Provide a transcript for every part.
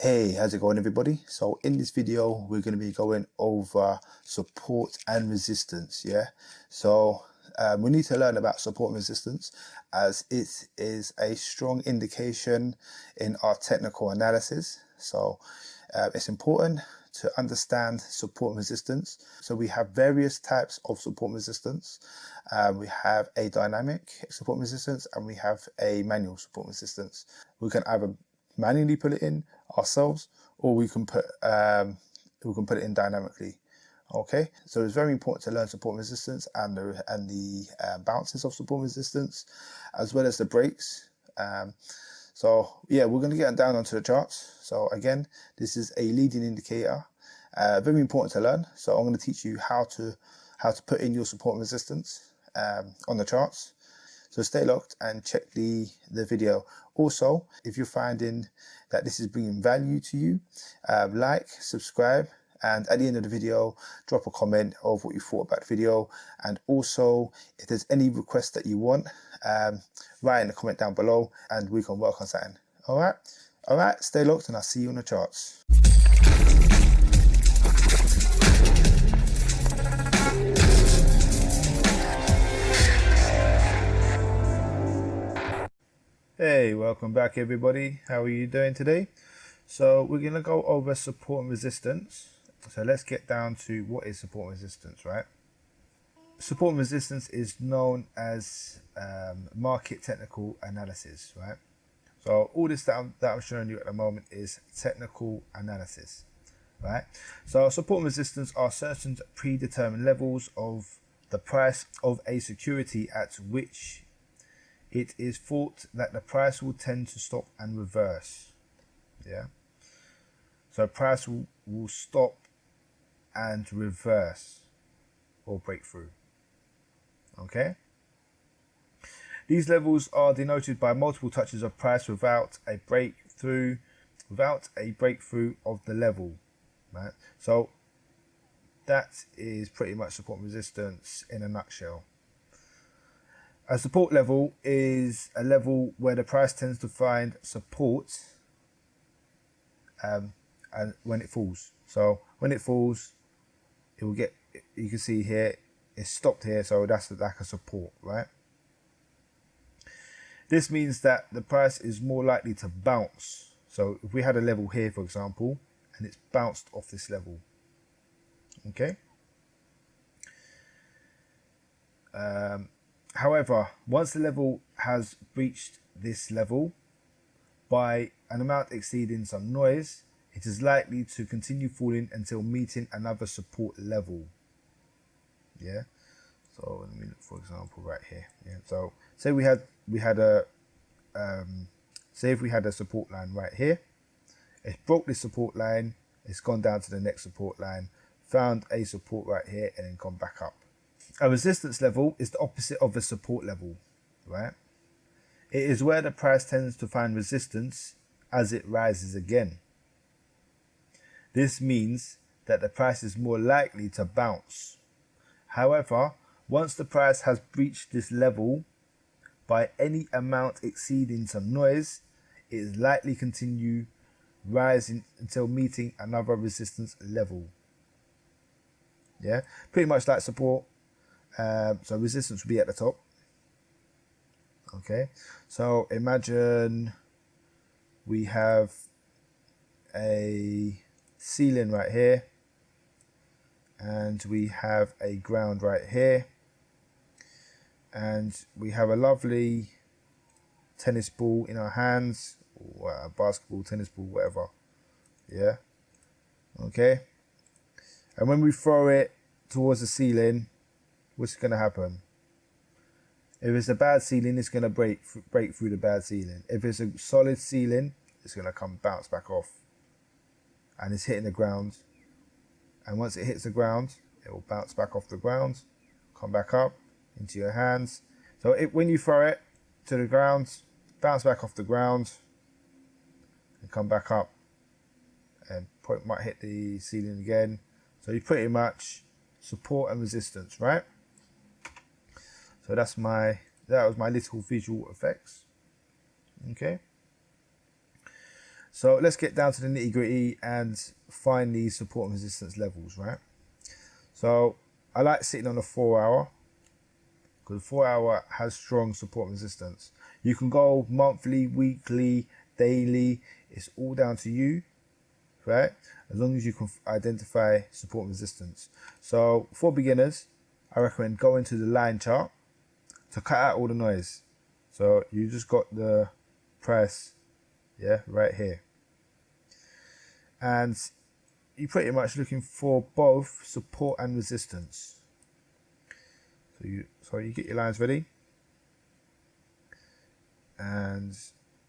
Hey, how's it going everybody? So in this video we're going to be going over support and resistance. We need to learn about support and resistance as it is a strong indication in our technical analysis. It's important to understand support and resistance. So we have various types of support and resistance. We have a dynamic support and resistance and we have a manual support and resistance. We can either manually put it in ourselves, or we can put it in dynamically. Okay, so it's very important to learn support and resistance and the bounces of support and resistance, as well as the breaks. We're going to get down onto the charts. So again, this is a leading indicator, very important to learn. So I'm going to teach you how to put in your support and resistance on the charts. So stay locked and check the video. Also, if you're finding that this is bringing value to you, like, subscribe, and at the end of the video, drop a comment of what you thought about the video. And also, if there's any requests that you want, write in the comment down below and we can work on something. All right, stay locked and I'll see you on the charts. Hey, welcome back everybody. How are you doing today? So we're going to go over support and resistance. So let's get down to what is support and resistance, right? Support and resistance is known as market technical analysis, right? So all this that I'm showing you at the moment is technical analysis, right? So support and resistance are certain predetermined levels of the price of a security at which it is thought that the price will tend to stop and reverse. Yeah. So price will stop and reverse or break through. Okay. These levels are denoted by multiple touches of price without a breakthrough of the level. Right. So that is pretty much support and resistance in a nutshell. A support level is a level where the price tends to find support and when it falls. So when it falls, it will get, you can see here, it's stopped here, so that's like a support, right? This means that the price is more likely to bounce. So if we had a level here, for example, and it's bounced off this level, okay? However, once the level has breached this level by an amount exceeding some noise, it is likely to continue falling until meeting another support level. Yeah. So let me look, for example, right here. Yeah. So say we had a say if we had a support line right here, it broke this support line, it's gone down to the next support line, found a support right here, and then gone back up. A resistance level is the opposite of a support level, right? It is where the price tends to find resistance as it rises again. This means that the price is more likely to bounce. However, once the price has breached this level by any amount exceeding some noise, it is likely to continue rising until meeting another resistance level. Yeah, pretty much like support. So resistance will be at the top. Okay, so imagine we have a ceiling right here and we have a ground right here and we have a lovely tennis ball in our hands, or a basketball, tennis ball, whatever. Yeah, okay, and when we throw it towards the ceiling, what's going to happen? If it's a bad ceiling, it's going to break through the bad ceiling. If it's a solid ceiling, it's going to bounce back off. And it's hitting the ground. And once it hits the ground, it will bounce back off the ground, come back up into your hands. So when you throw it to the ground, bounce back off the ground and come back up. And might hit the ceiling again. So you pretty much support and resistance, right? So that was my little visual effects. Okay. So let's get down to the nitty gritty and find these support and resistance levels, right? So I like sitting on a 4 hour because 4 hour has strong support and resistance. You can go monthly, weekly, daily. It's all down to you, right? As long as you can identify support and resistance. So for beginners, I recommend going to the line chart to cut out all the noise. So you just got the price, yeah, right here. And you're pretty much looking for both support and resistance. So you get your lines ready. And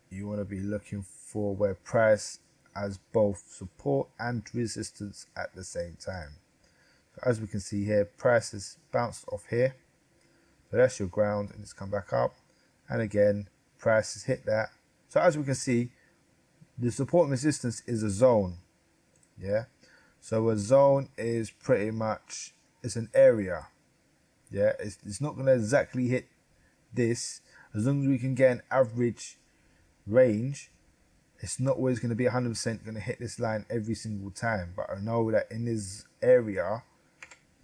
you want to be looking for where price has both support and resistance at the same time. So as we can see here, price has bounced off here. So that's your ground and it's come back up. And again, price has hit that. So as we can see, the support and resistance is a zone. Yeah. So a zone is pretty much, it's an area. Yeah. It's not going to exactly hit this. As long as we can get an average range, it's not always going to be 100% going to hit this line every single time. But I know that in this area,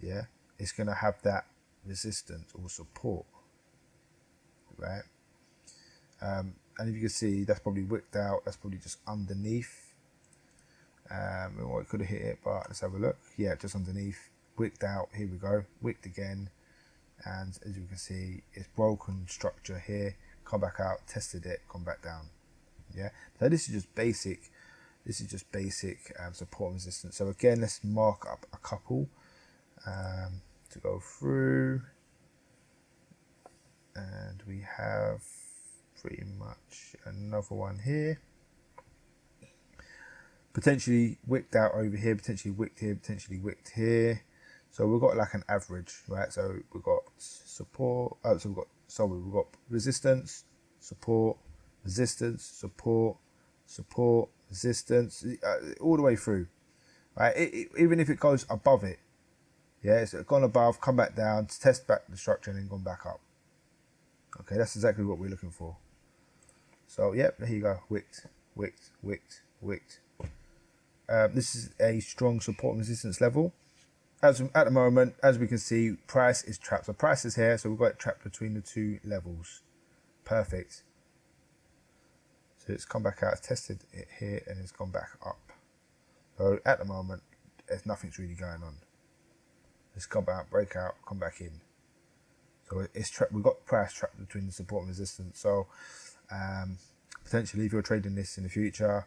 yeah, it's going to have that resistance or support, right? And if you can see, that's probably wicked out. That's probably just underneath. Well, it could have hit it, but let's have a look. Yeah, just underneath, wicked out. Here we go, wicked again. And as you can see, it's broken structure here, come back out, tested it, come back down. Yeah, so this is just basic. This is just basic support and resistance. So again, let's mark up a couple to go through. And we have pretty much another one here. Potentially wicked out over here, potentially wicked here, potentially wicked here. So we've got like an average, right? So we've got support, we've got resistance, support, resistance, support, support, resistance, all the way through, right? Even if it goes above it, yeah, it's gone above, come back down, test back the structure and then gone back up. Okay, that's exactly what we're looking for. So, yep, there you go, wicked, wicked, wicked, wicked. This is a strong support and resistance level. At the moment, as we can see, price is trapped. So price is here, so we've got it trapped between the two levels. Perfect. So it's come back out, it's tested it here, and it's gone back up. So at the moment, nothing's really going on. It's come out, break out, come back in. So it's trapped. We've got price trapped between the support and resistance. So potentially, if you're trading this in the future,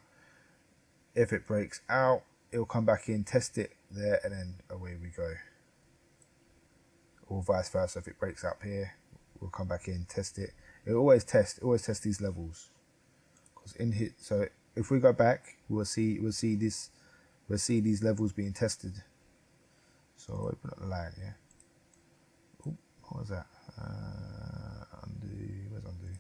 if it breaks out, it'll come back in, test it there, and then away we go. Or vice versa. If it breaks up here, we'll come back in, test it. It'll always test these levels. Because so if we go back, we'll see these levels being tested. So open up the line, yeah. Oh, what was that? Undo. Where's undo?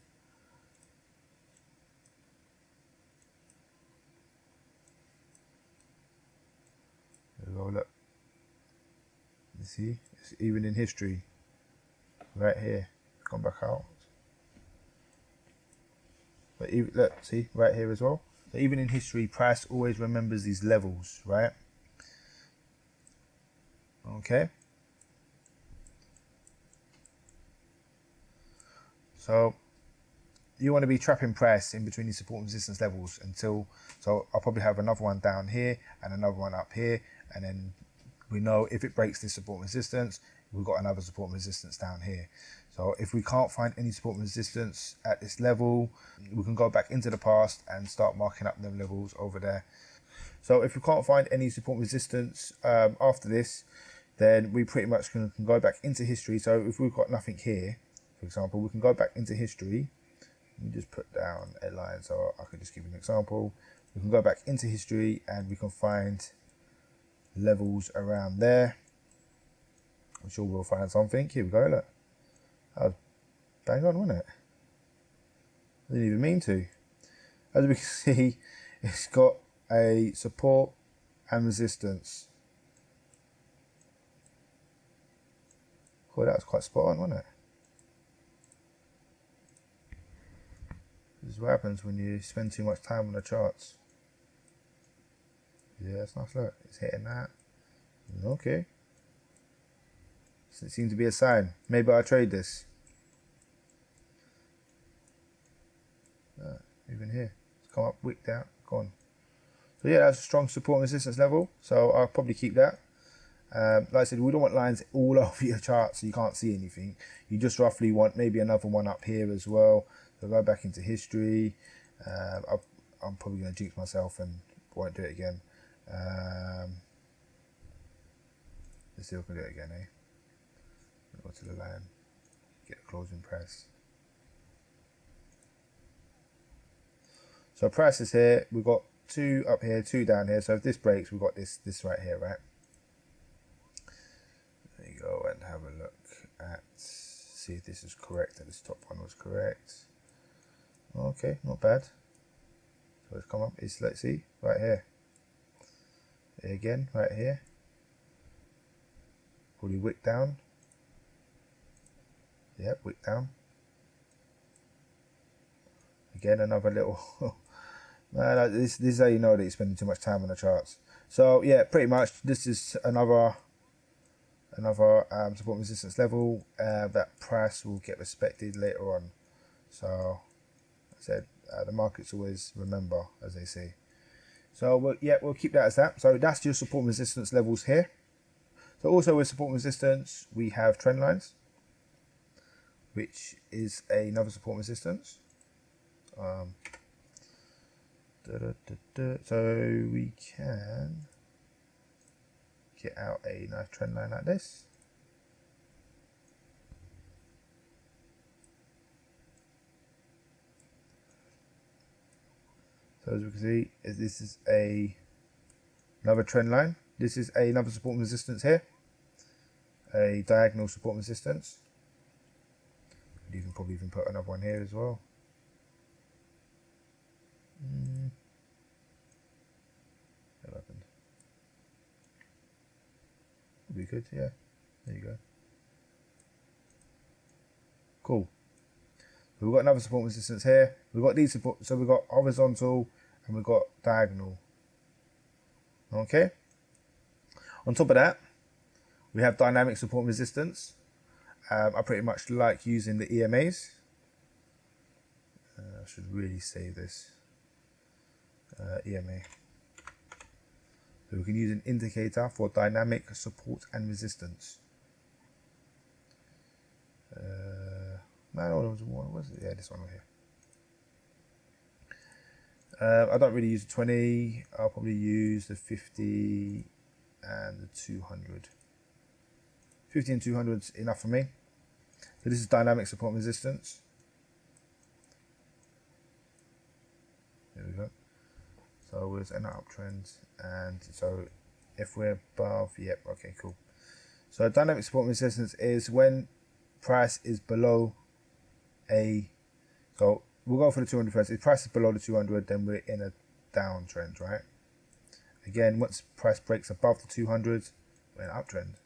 There we go. Look. You see, it's even in history, right here. Come back out. But even, look, see, right here as well. So even in history, price always remembers these levels, right? Okay. So you want to be trapping price in between these support and resistance levels until, so I'll probably have another one down here and another one up here, and then we know if it breaks this support and resistance, we've got another support and resistance down here. So if we can't find any support and resistance at this level, we can go back into the past and start marking up them levels over there. So if we can't find any support and resistance after this, then we pretty much can go back into history. So if we've got nothing here, for example, we can go back into history. Let me just put down a line so I can just give you an example. We can go back into history and we can find levels around there. I'm sure we'll find something. Here we go, look. That was bang on, wasn't it? I didn't even mean to. As we can see, it's got a support and resistance. Well, that was quite spot on, wasn't it? This is what happens when you spend too much time on the charts. Yeah, it's nice. Look, it's hitting that. Okay. So it seems to be a sign. Maybe I'll trade this. Even here, it's come up, wicked out, gone. So yeah, that's a strong support and resistance level. So I'll probably keep that. Like I said, we don't want lines all over your chart so you can't see anything. You just roughly want maybe another one up here as well. So go back into history. I'm probably going to jinx myself and won't do it again. Let's see if we can do it again, eh? Go to the line, get a closing price. So price is here. We've got 2 up here, 2 down here. So if this breaks, we've got this right here, right? There you go, and have a look at, see if this is correct, and this top one was correct. Okay, not bad. So it's come up, let's see, right here. Again, right here. Probably wick down. Yep, wick down. Again, another little, man, this is how you know that you're spending too much time on the charts. So yeah, pretty much this is another support and resistance level. That price will get respected later on. So I said the markets always remember, as they say. So we'll keep that as that. So that's your support and resistance levels here. So also with support and resistance, we have trend lines, which is another support and resistance. So we can get out a nice trend line like this. So as we can see, this is another trend line. This is another support and resistance here. A diagonal support and resistance. You can probably even put another one here as well. What happened? Would be good, yeah. There you go. Cool. So we've got another support and resistance here. We've got these support, so we've got horizontal and we've got diagonal. Okay. On top of that, we have dynamic support and resistance. I pretty much like using the EMAs. I should really save this. EMA. So we can use an indicator for dynamic support and resistance. No, what was it? Yeah, this one right here. I don't really use the 20. I'll probably use the 50 and the 200. 50 and 200 is enough for me. So this is dynamic support and resistance. There we go. So we're in our uptrend, and so if we're above, yep, okay, cool. So dynamic support and resistance is when price is below so we'll go for the 200 first. If price is below the 200, then we're in a downtrend, right? Again, once price breaks above the 200, we're in an uptrend.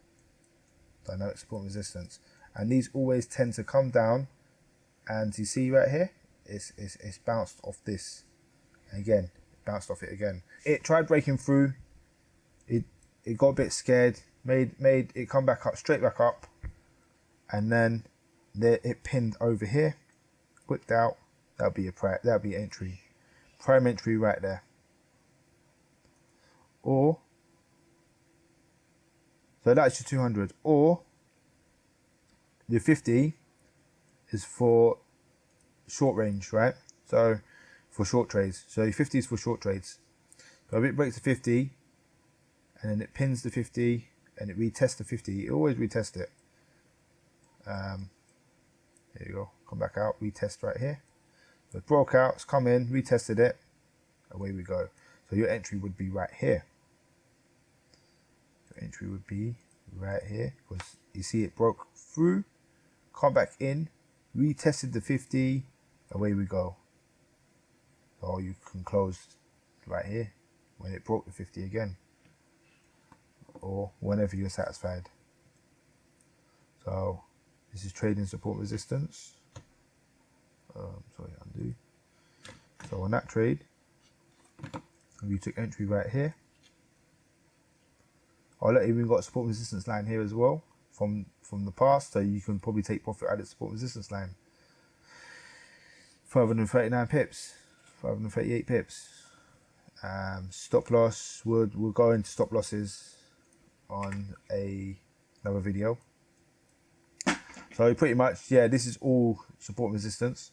Dynamic support and resistance. And these always tend to come down, and you see right here, it's bounced off this. And again, it bounced off it again. It tried breaking through. It got a bit scared, made it come back up, straight back up, and then it pinned over here, whipped out. That'll be entry, prime entry right there. Or so that's your 200. Or the 50 is for short range, right? So for short trades. So your 50 is for short trades. So if it breaks the 50, and then it pins the 50, and it retests the 50, it always retest it. There you go, come back out, retest right here. So it broke out, it's come in, retested it, away we go. So your entry would be right here. Your entry would be right here, because you see it broke through, come back in, retested the 50, away we go. So you can close right here when it broke the 50 again, or whenever you're satisfied. So this is trading support resistance. Sorry, undo. So on that trade, we took entry right here. I'll let you, we've got a support and resistance line here as well from the past, so you can probably take profit at the support and resistance line. 539 pips, 538 pips. Stop loss, we'll go into stop losses on another video. So pretty much, yeah, this is all support and resistance.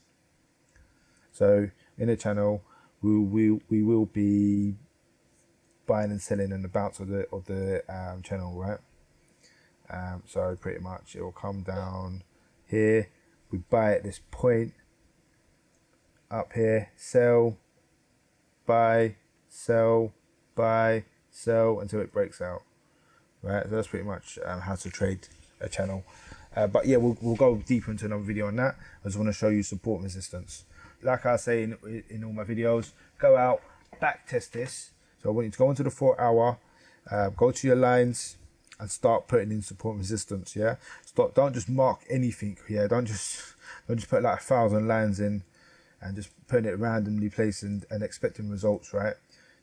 So in the channel, we will be buying and selling on the bounce of the channel, right? So pretty much it will come down here. We buy at this point up here, sell, buy, sell, buy, sell until it breaks out, right? So that's pretty much how to trade a channel. But yeah, we'll go deeper into another video on that. I just want to show you support and resistance. Like I say in all my videos, go out, back test this. So I want you to go into the 4 hour, go to your lines and start putting in support and resistance, yeah? Don't just mark anything, yeah? Don't just put like 1,000 lines in and just putting it randomly placed and expecting results, right?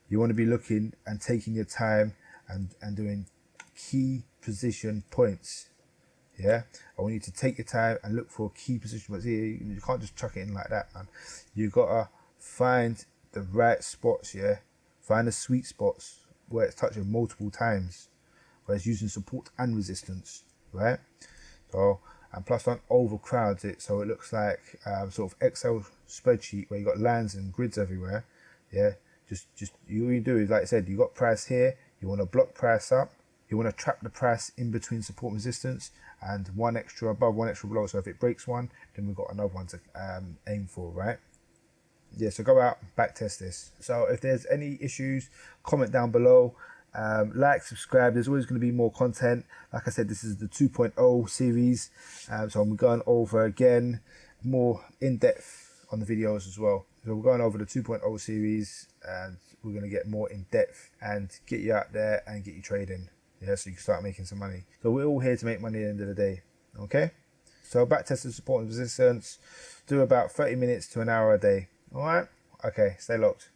You want to be looking and taking your time and doing key position points, yeah? I want you to take your time and look for key position points. You can't just chuck it in like that, man. You gotta find the right spots, yeah? Find the sweet spots where it's touching multiple times, where it's using support and resistance, right? So, and plus don't overcrowd it so it looks like sort of Excel spreadsheet where you got lines and grids everywhere, yeah? Just all you do is, like I said, you got price here, you want to block price up, you want to trap the price in between support and resistance, and one extra above, one extra below. So if it breaks one, then we've got another one to aim for, right? Yeah, so go out, back test this. So if there's any issues, comment down below. Like, subscribe. There's always going to be more content. Like I said, this is the 2.0 series. So I'm going over again, more in-depth on the videos as well. So we're going over the 2.0 series and we're going to get more in-depth and get you out there and get you trading. Yeah, so you can start making some money. So we're all here to make money at the end of the day. Okay? So back testing support and resistance. Do about 30 minutes to an hour a day. All right? Okay, stay locked.